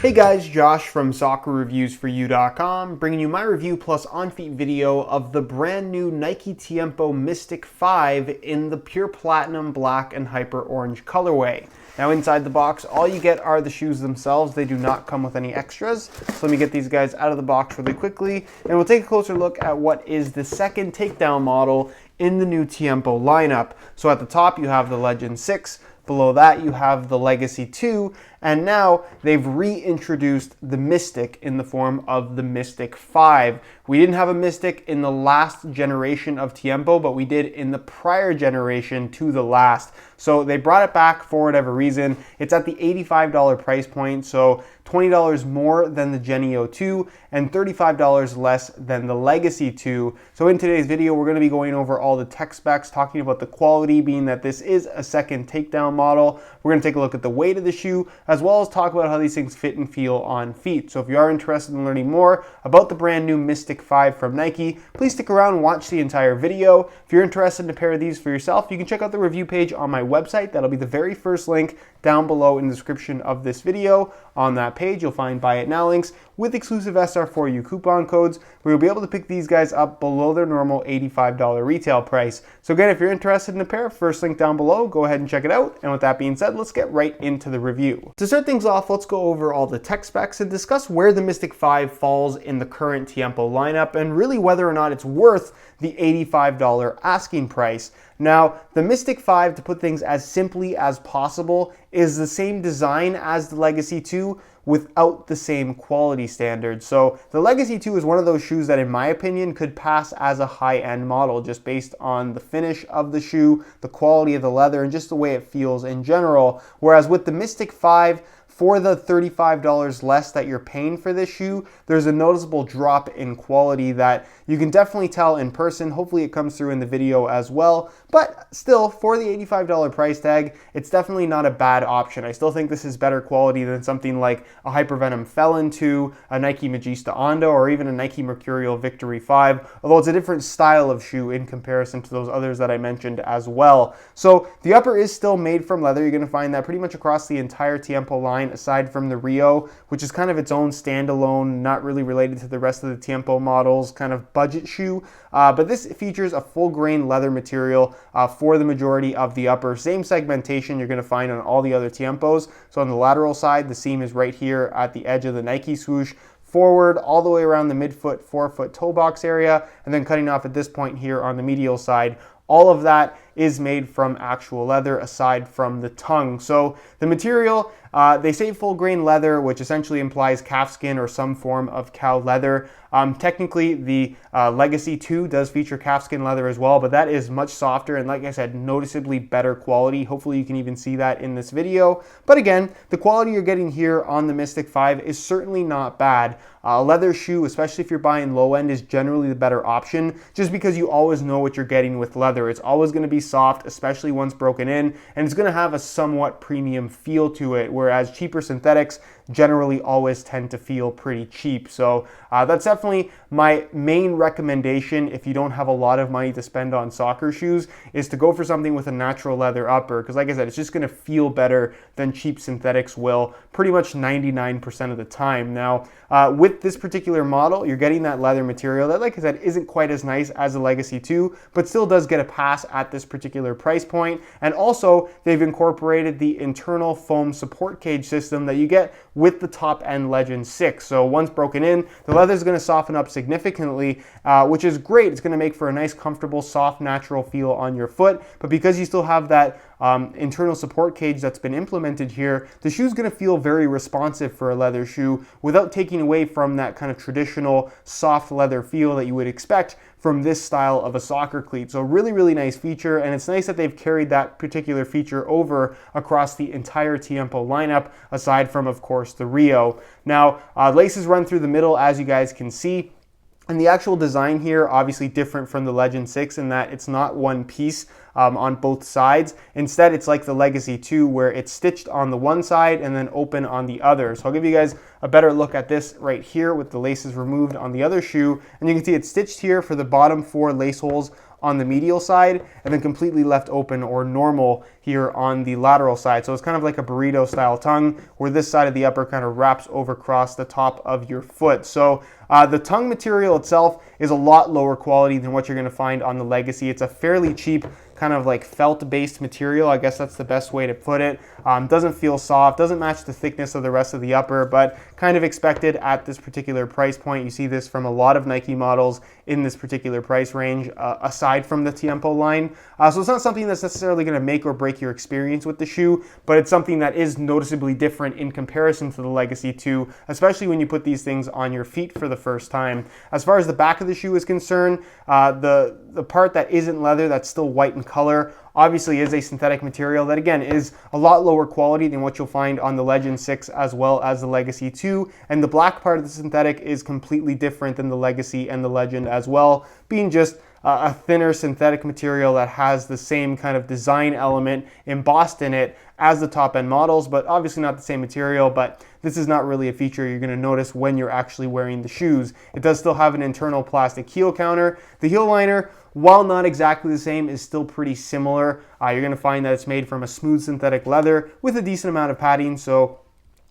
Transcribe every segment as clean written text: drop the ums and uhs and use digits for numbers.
Hey guys, Josh from soccerreviewsforyou.com, bringing you my review plus on-feet video of the brand new Nike Tiempo Mystic 5 in the pure platinum black and hyper orange colorway. Now inside the box, all you get are the shoes themselves. They do not come with any extras. So let me get these guys out of the box really quickly, and we'll take a closer look at what is the second takedown model in the new Tiempo lineup. So at the top you have the Legend 6, below that you have the Legacy 2, and now they've reintroduced the Mystic in the form of the Mystic 5. We didn't have a Mystic in the last generation of Tiempo, but we did in the prior generation to the last. So they brought it back for whatever reason. It's at the $85 price point, so $20 more than the Genio 2 and $35 less than the Legacy 2. So in today's video, we're going to be going over all the tech specs, talking about the quality, being that this is a second takedown model. We're going to take a look at the weight of the shoe, as well as talk about how these things fit and feel on feet. So if you are interested in learning more about the brand new Mystic 5 from Nike, please stick around and watch the entire video. If you're interested in a pair of these for yourself, you can check out the review page on my website. That'll be the very first link down below in the description of this video. On that page, you'll find Buy It Now links with exclusive SR4U coupon codes, where you'll be able to pick these guys up below their normal $85 retail price. So again, if you're interested in a pair, first link down below, go ahead and check it out. And with that being said, let's get right into the review. To start things off, let's go over all the tech specs and discuss where the Mystic 5 falls in the current Tiempo lineup, and really whether or not it's worth the $85 asking price. Now, the Mystic 5, to put things as simply as possible, is the same design as the Legacy 2 without the same quality standards. So the Legacy 2 is one of those shoes that, in my opinion, could pass as a high-end model just based on the finish of the shoe, the quality of the leather, and just the way it feels in general. Whereas with the Mystic 5, for the $35 less that you're paying for this shoe, there's a noticeable drop in quality that you can definitely tell in person. Hopefully it comes through in the video as well. But still, for the $85 price tag, it's definitely not a bad option. I still think this is better quality than something like a Hypervenom Felon 2, a Nike Magista Ondo, or even a Nike Mercurial Victory 5, although it's a different style of shoe in comparison to those others that I mentioned as well. So the upper is still made from leather. You're going to find that pretty much across the entire Tiempo line, aside from the Rio, which is kind of its own standalone, not really related to the rest of the Tiempo models, kind of budget shoe. But this features a full grain leather material for the majority of the upper. Same segmentation you're going to find on all the other Tiempos. So on the lateral side, the seam is right here at the edge of the Nike swoosh, forward all the way around the midfoot, forefoot toe box area, and then cutting off at this point here on the medial side. All of that is made from actual leather aside from the tongue. So the material, they say full grain leather, which essentially implies calfskin or some form of cow leather. Technically, the Legacy 2 does feature calfskin leather as well, but that is much softer and, like I said, noticeably better quality. Hopefully you can even see that in this video. But again, the quality you're getting here on the Mystic 5 is certainly not bad. A leather shoe, especially if you're buying low end, is generally the better option, just because you always know what you're getting with leather. It's always going to be soft, especially once broken in, and it's going to have a somewhat premium feel to it, whereas cheaper synthetics generally always tend to feel pretty cheap. So that's definitely my main recommendation if you don't have a lot of money to spend on soccer shoes, is to go for something with a natural leather upper, because like I said, it's just going to feel better than cheap synthetics will pretty much 99% of the time. Now, with this particular model, you're getting that leather material that, like I said, isn't quite as nice as the Legacy 2, but still does get a pass at this particular price point. And also, they've incorporated the internal foam support cage system that you get with the top end Legend 6. So once broken in, the leather is going to soften up significantly, which is great. It's going to make for a nice, comfortable, soft, natural feel on your foot. But because you still have that internal support cage that's been implemented here, the shoe is going to feel very responsive for a leather shoe without taking away from that kind of traditional soft leather feel that you would expect from this style of a soccer cleat. So really, really nice feature, and it's nice that they've carried that particular feature over across the entire Tiempo lineup, aside from, of course, the Rio. Now, laces run through the middle, as you guys can see. And the actual design here, obviously different from the Legend 6 in that it's not one piece on both sides. Instead, it's like the Legacy 2 where it's stitched on the one side and then open on the other. So I'll give you guys a better look at this right here with the laces removed on the other shoe. And you can see it's stitched here for the bottom 4 lace holes on the medial side and then completely left open or normal here on the lateral side. So it's kind of like a burrito style tongue where this side of the upper kind of wraps over across the top of your foot. So the tongue material itself is a lot lower quality than what you're going to find on the Legacy. It's a fairly cheap kind of like felt-based material. I guess that's the best way to put it. Doesn't feel soft, doesn't match the thickness of the rest of the upper, but kind of expected at this particular price point. You see this from a lot of Nike models in this particular price range, aside from the Tiempo line. So it's not something that's necessarily going to make or break your experience with the shoe, but it's something that is noticeably different in comparison to the Legacy 2, especially when you put these things on your feet for the first time. As far as the back of the shoe is concerned, the part that isn't leather, that's still white in color, obviously is a synthetic material that again is a lot lower quality than what you'll find on the Legend 6 as well as the Legacy 2, and the black part of the synthetic is completely different than the Legacy and the Legend as well, being just a thinner synthetic material that has the same kind of design element embossed in it as the top end models, but obviously not the same material. But this is not really a feature you're going to notice when you're actually wearing the shoes. It does still have an internal plastic heel counter. The heel liner, while not exactly the same, is still pretty similar. You're going to find that it's made from a smooth synthetic leather with a decent amount of padding, so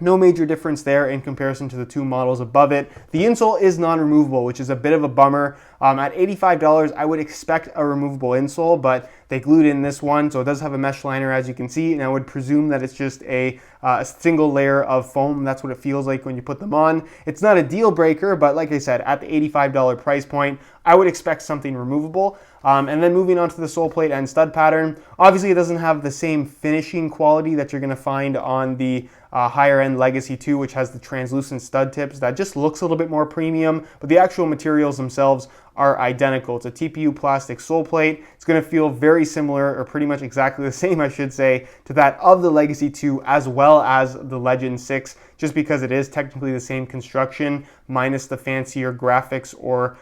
no major difference there in comparison to the two models above it. The insole is non-removable, which is a bit of a bummer. At $85, I would expect a removable insole, but they glued in this one, so it does have a mesh liner, as you can see, and I would presume that it's just a single layer of foam. That's what it feels like when you put them on. It's not a deal breaker, but like I said, at the $85 price point, I would expect something removable. And then moving on to the sole plate and stud pattern, obviously it doesn't have the same finishing quality that you're going to find on the higher end Legacy 2, which has the translucent stud tips. That just looks a little bit more premium, but the actual materials themselves are identical. It's a TPU plastic sole plate. It's going to feel very similar, or pretty much exactly the same, I should say, to that of the Legacy 2 as well as the Legend 6, just because it is technically the same construction, minus the fancier graphics or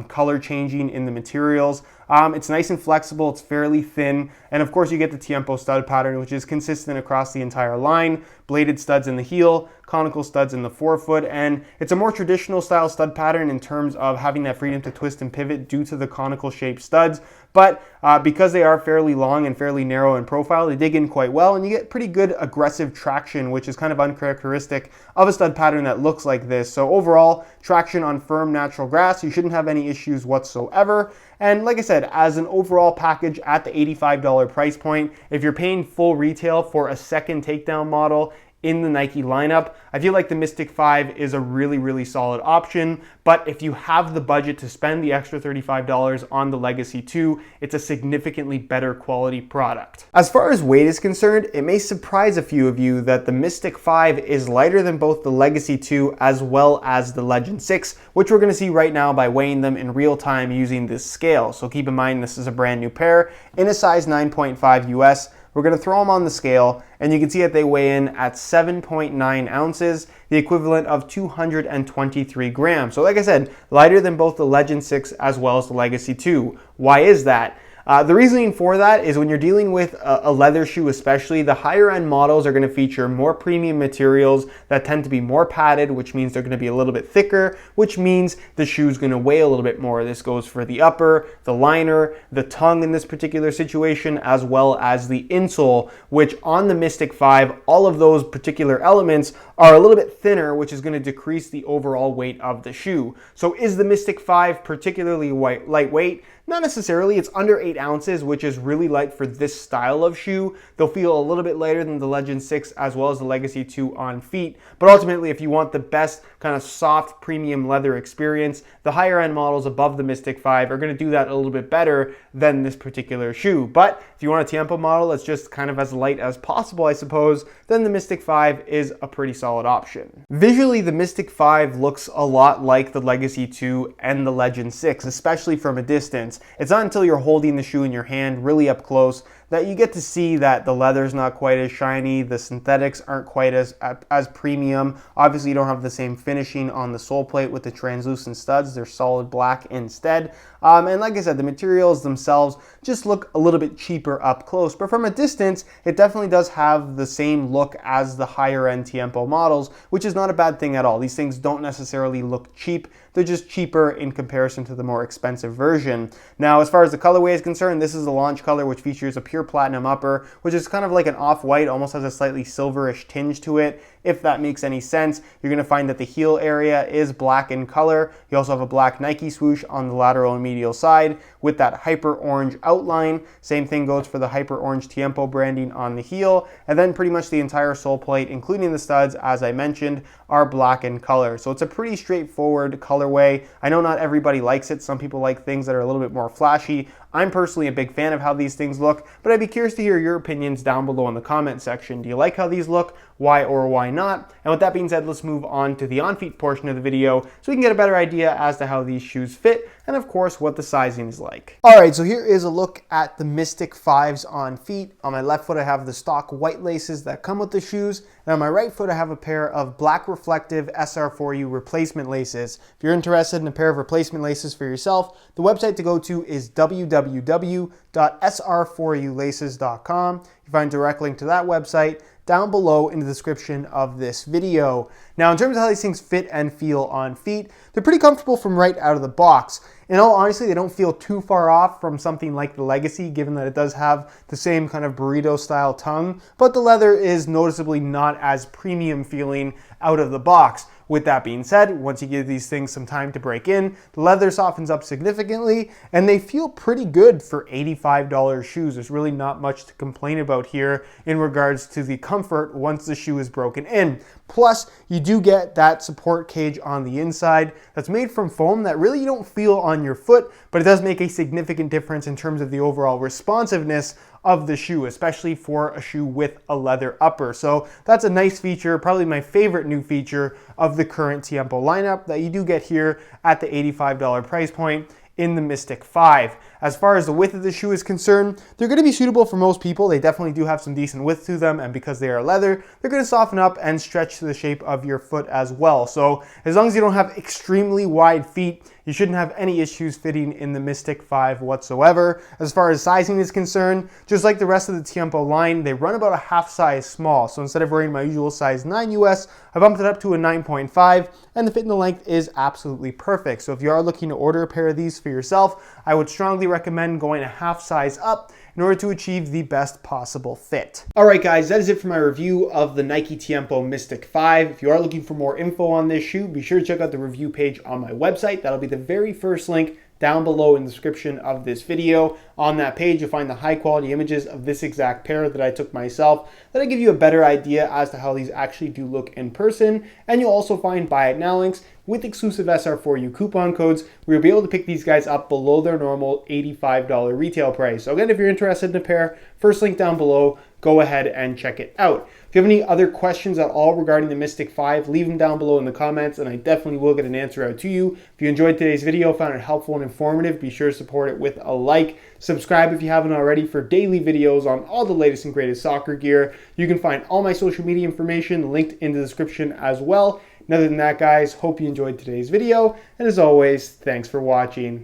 color changing in the materials. It's nice and flexible, it's fairly thin, and of course you get the Tiempo stud pattern, which is consistent across the entire line. Bladed studs in the heel, conical studs in the forefoot, and it's a more traditional style stud pattern in terms of having that freedom to twist and pivot due to the conical shaped studs. But because they are fairly long and fairly narrow in profile, they dig in quite well, and you get pretty good aggressive traction, which is kind of uncharacteristic of a stud pattern that looks like this. So overall, traction on firm natural grass, you shouldn't have any issues whatsoever. And like I said, as an overall package at the $85 price point, if you're paying full retail for a second takedown model in the Nike lineup, I feel like the Mystic 5 is a really, really solid option. But if you have the budget to spend the extra $35 on the Legacy 2, it's a significantly better quality product. As far as weight is concerned, it may surprise a few of you that the Mystic 5 is lighter than both the Legacy 2 as well as the Legend 6, which we're going to see right now by weighing them in real time using this scale. So keep in mind, this is a brand new pair in a size 9.5 US. We're going to throw them on the scale, and you can see that they weigh in at 7.9 ounces, the equivalent of 223 grams. So like I said, lighter than both the Legend 6 as well as the Legacy 2. Why is that? The reasoning for that is when you're dealing with a leather shoe especially, the higher end models are going to feature more premium materials that tend to be more padded, which means they're going to be a little bit thicker, which means the shoe's going to weigh a little bit more. This goes for the upper, the liner, the tongue in this particular situation, as well as the insole, which on the Mystic 5, all of those particular elements are a little bit thinner, which is going to decrease the overall weight of the shoe. So is the Mystic 5 particularly lightweight? Not necessarily. It's under 8 ounces, which is really light for this style of shoe. They'll feel a little bit lighter than the Legend 6 as well as the Legacy 2 on feet. But ultimately, if you want the best kind of soft premium leather experience, the higher end models above the Mystic 5 are going to do that a little bit better than this particular shoe. But if you want a Tiempo model that's just kind of as light as possible, I suppose, then the Mystic 5 is a pretty solid option. Visually, the Mystic 5 looks a lot like the Legacy 2 and the Legend 6, especially from a distance. It's not until you're holding the shoe in your hand really up close that you get to see that the leather's not quite as shiny, the synthetics aren't quite as premium. Obviously, you don't have the same finishing on the sole plate with the translucent studs. They're solid black instead. And like I said, the materials themselves just look a little bit cheaper up close. But from a distance, it definitely does have the same look as the higher end Tiempo models, which is not a bad thing at all. These things don't necessarily look cheap. they're just cheaper in comparison to the more expensive version. Now, as far as the colorway is concerned, this is the launch color, which features a pure platinum upper, which is kind of like an off-white, almost has a slightly silverish tinge to it, if that makes any sense. You're going to find that the heel area is black in color. You also have a black Nike swoosh on the lateral and medial side with that hyper orange outline. Same thing goes for the hyper orange Tiempo branding on the heel. And then pretty much the entire sole plate, including the studs, as I mentioned, are black in color. So it's a pretty straightforward colorway. I know not everybody likes it. Some people like things that are a little bit more flashy. I'm personally a big fan of how these things look, but I'd be curious to hear your opinions down below in the comment section. Do you like how these look? Why or why not? And with that being said, let's move on to the on-feet portion of the video so we can get a better idea as to how these shoes fit and of course what the sizing is like. All right, so here is a look at the Mystic 5s on feet. On my left foot I have the stock white laces that come with the shoes, and on my right foot I have a pair of black reflective SR4U replacement laces. If you're interested in a pair of replacement laces for yourself, the website to go to is www.sr4ulaces.com. You find a direct link to that website down below in the description of this video. Now, in terms of how these things fit and feel on feet, they're pretty comfortable from right out of the box. In all honesty, they don't feel too far off from something like the Legacy, given that it does have the same kind of burrito style tongue, but the leather is noticeably not as premium feeling out of the box. With that being said, once you give these things some time to break in, the leather softens up significantly and they feel pretty good for $85 shoes. There's really not much to complain about here in regards to the comfort once the shoe is broken in. Plus, you do get that support cage on the inside that's made from foam that really you don't feel on your foot, but it does make a significant difference in terms of the overall responsiveness of the shoe, especially for a shoe with a leather upper. So that's a nice feature, probably my favorite new feature of the current Tiempo lineup that you do get here at the $85 price point in the Mystic 5. As far as the width of the shoe is concerned, they're going to be suitable for most people. They definitely do have some decent width to them, and because they are leather, they're going to soften up and stretch to the shape of your foot as well. So as long as you don't have extremely wide feet, you shouldn't have any issues fitting in the Mystic 5 whatsoever. As far as sizing is concerned, just like the rest of the Tiempo line, they run about a half size small. So instead of wearing my usual size 9 US, I bumped it up to a 9.5, and the fit and the length is absolutely perfect. So if you are looking to order a pair of these for yourself, I would strongly recommend going a half size up in order to achieve the best possible fit. All right, guys, that is it for my review of the Nike Tiempo Mystic 5. If you are looking for more info on this shoe, be sure to check out the review page on my website. That'll be the very first link down below in the description of this video. On that page, you'll find the high quality images of this exact pair that I took myself. That'll give you a better idea as to how these actually do look in person. And you'll also find buy it now links with exclusive SR4U coupon codes where you'll be able to pick these guys up below their normal $85 retail price. So again, if you're interested in a pair, first link down below, go ahead and check it out. If you have any other questions at all regarding the Mystic 5, leave them down below in the comments and I definitely will get an answer out to you. If you enjoyed today's video, found it helpful and informative, be sure to support it with a like. Subscribe if you haven't already for daily videos on all the latest and greatest soccer gear. You can find all my social media information linked in the description as well. And other than that, guys, hope you enjoyed today's video. And as always, thanks for watching.